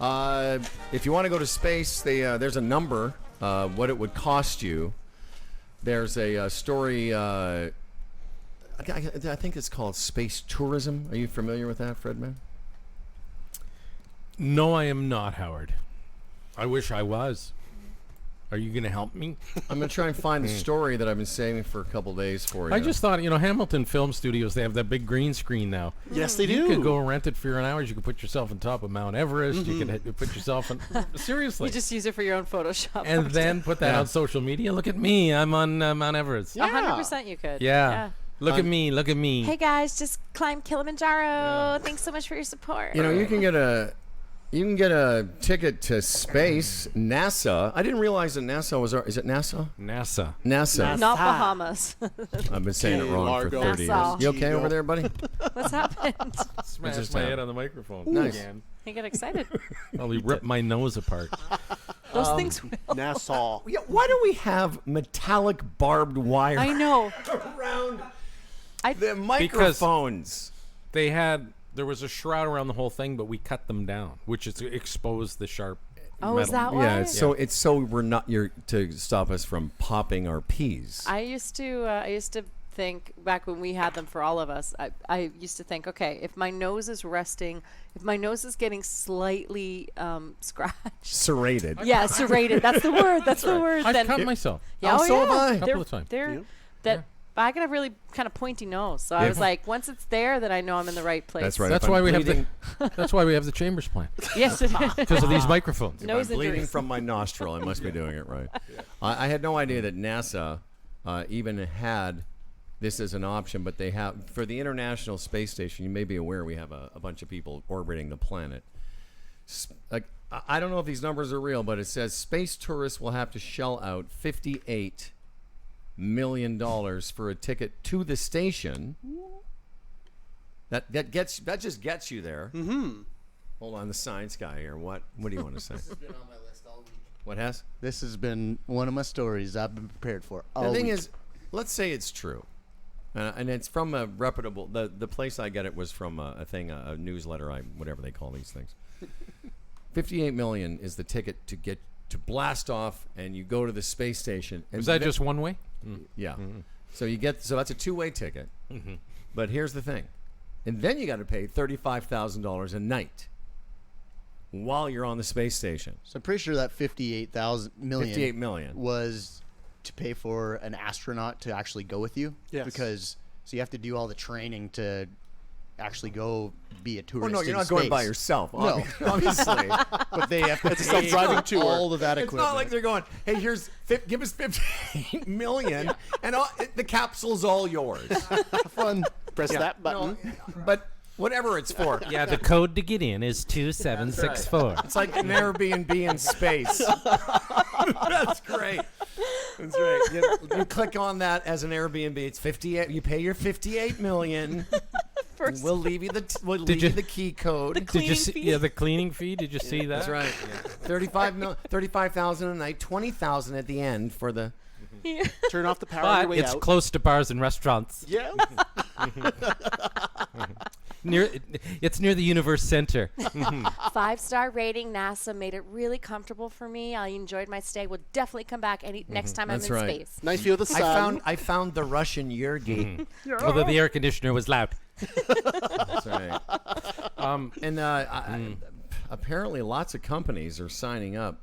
If you want to go to space, there's a number, what it would cost you. There's a story, I think it's called space tourism. Are you familiar with that, Fredman? No, I am not, Howard. I wish I was. Are you going to help me? I'm going to try and find the story that I've been saving for a couple days for you. I just thought, Hamilton Film Studios, they have that big green screen now. Yes, they You do. could go rent it for an hour. You could put yourself on top of Mount Everest. You could put yourself on... Seriously. You just use it for your own Photoshop. And then put that on social media. Look at me. I'm on Mount Everest. Yeah. 100% you could. Yeah. Look at me. Look at me. Hey guys, just climb Kilimanjaro. Thanks so much for your support. You can get a ticket to space. NASA. I didn't realize that NASA was. Is it NASA? NASA. NASA. Not Bahamas. I've been saying it wrong Largo. for 30 NASA. years. You okay over there, buddy? What's happened? Smashed just my happened? head on the microphone. Nice. Again. You get excited. Probably ripped my nose apart. Those things will. Nassau. Yeah, why do we have metallic barbed wire I know. around I- the microphones? There was a shroud around the whole thing, but we cut them down, which is exposed the sharp Oh, metal. is that why? Yeah, it's so we're not to stop us from popping our peas. I used to think back when we had them for all of us. I used to think, okay, if my nose is resting, if my nose is getting slightly scratched, Serrated. yeah, serrated. That's the word. That's the word. I've then cut myself. yeah, Oh, so have I. A couple of times. They're that. But I got a really kind of pointy nose, so I was like, once it's there, then I know I'm in the right place. That's right. That's If I'm why we bleeding- that's why we have the Chambers plan, Yes. because of these microphones. If Nose I'm bleeding injuries. from my nostril, I must be doing it right. I had no idea that NASA even had this as an option, but they have for the International Space Station. You may be aware we have a bunch of people orbiting the planet. I don't know if these numbers are real, but it says space tourists will have to shell out $58 million for a ticket to the station. That just gets you there. Mm-hmm. Hold on, the science guy here. What do you want to say? This has been on my list all week. What has? This has been one of my stories I've been prepared for all The thing week. is, let's say it's true, and it's from a reputable. The place I get it was from a newsletter, whatever they call these things. 58 million is the ticket to blast off, and you go to the space station. And Is that just one way? yeah? So that's a two-way ticket. But here's the thing, and then you got to pay $35,000 a night while you're on the space station. So I'm pretty sure that 58 million was to pay for an astronaut to actually go with you. Yes. Because so you have to do all the training to actually go be a tourist. Well, no, you're in not going by space. yourself. No. Obviously. But they have to It's a self-driving pay tour. all of that It's equipment. not like they're going, hey, give us 58 million, and the capsule's all yours. fun. Press that button. No, but whatever it's for. Yeah, the code to get in is 2764. It's like an Airbnb in space. That's great. That's right. You click on that as an Airbnb. It's 58. You pay your 58 million. First, We'll leave you the key code. The Did you see? Cleaning fee? Yeah, the cleaning fee. Did you see that? That's right. 35,000 a night, 20,000 at the end for the. Turn off the power on your But way it's out. close to bars and restaurants. Yeah. It's near the Universe Center. 5-star rating. NASA made it really comfortable for me. I enjoyed my stay. Will definitely come back next time That's I'm in right. space. Nice view of the sun. I found the Russian Yurgi. Although the air conditioner was loud. That's right. Apparently, lots of companies are signing up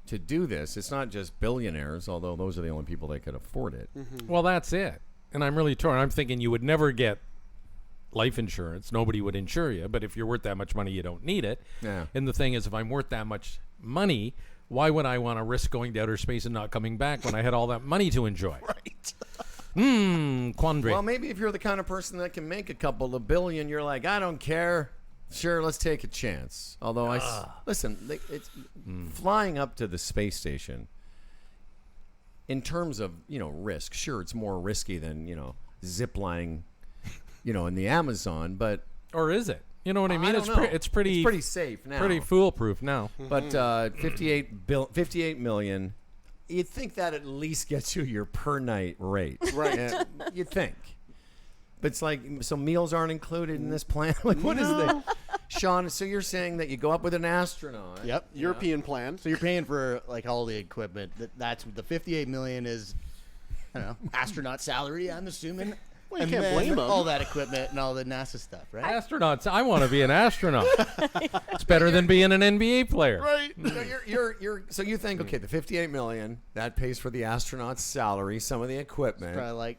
to do this. It's not just billionaires, although those are the only people that could afford it. Well, that's it. And I'm really torn. I'm thinking you would never get life insurance. Nobody would insure you. But if you're worth that much money, you don't need it. Yeah. And the thing is, if I'm worth that much money, why would I want to risk going to outer space and not coming back when I had all that money to enjoy? Right. Quandary. Well, maybe if you're the kind of person that can make a couple of billion, you're like, I don't care. Sure, let's take a chance. Although listen, it's flying up to the space station. In terms of risk, sure, it's more risky than ziplining, in the Amazon. But or is it? You know what I mean? don't know. It's pretty safe now. pretty foolproof now. But 58 million. You'd think that at least gets you your per night rate, Right. You'd think. But it's like, so meals aren't included in this plan. Like, what is that? Sean, so you're saying that you go up with an astronaut. Yep. European plan. So you're paying for like all the equipment. That's the 58 million is, I don't know, astronaut salary. I'm assuming. Well, you And can't then blame 'em. all that equipment and all the NASA stuff, right? Astronauts. I want to be an astronaut. It's better than being an NBA player. Right. So so you think, okay, the 58 million that pays for the astronaut's salary, some of the equipment. Probably like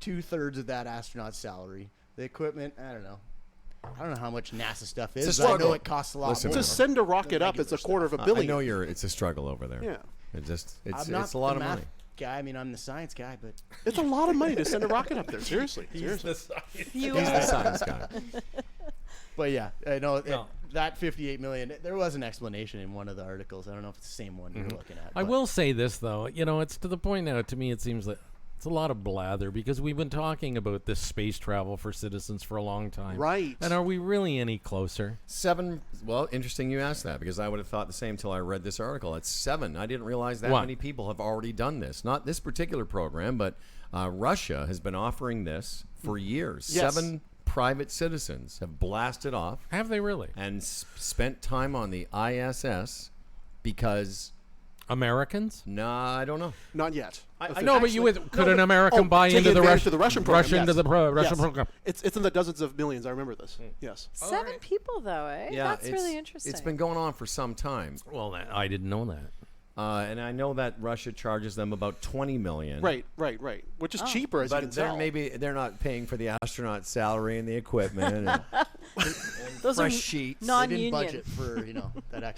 2/3 of that astronaut's salary. The equipment, I don't know. I don't know how much NASA stuff is. It's a but I know struggle. it costs a lot Listen, more. To send a rocket up, it's a quarter of a billion. I know it's a struggle over there. Yeah. It's I'm not it's a lot the of math money. guy. I mean, I'm the science guy, but It's a lot of money to send a rocket up there. Seriously. Seriously. You He's the science guy. But yeah, I know No. that 58 million. There was an explanation in one of the articles. I don't know if it's the same one you're looking at. I but will say this though, it's to the point now. To me, it seems that it's a lot of blather because we've been talking about this space travel for citizens for a long time. Right. And are we really any closer? Well, interesting you asked that because I would have thought the same until I read this article. It's 7. I didn't realize that What? many people have already done this. Not this particular program, but Russia has been offering this for years. Yes. 7 private citizens have blasted off Have they really? and spent time on the ISS because, Americans? I don't know. Not yet. No, but you Actually- could an American buy take into the advantage Russian of the Russian program? into the Russian Yes. program? It's in the dozens of millions. I remember this. Yes. 7 people though, eh? That's really interesting. It's been going on for some time. Well, I didn't know that. And I know that Russia charges them about 20 million. Right. Which is cheaper, as you can But they're tell. they're not paying for the astronaut salary and the equipment and Those fresh are sheets. they non-union. didn't budget for that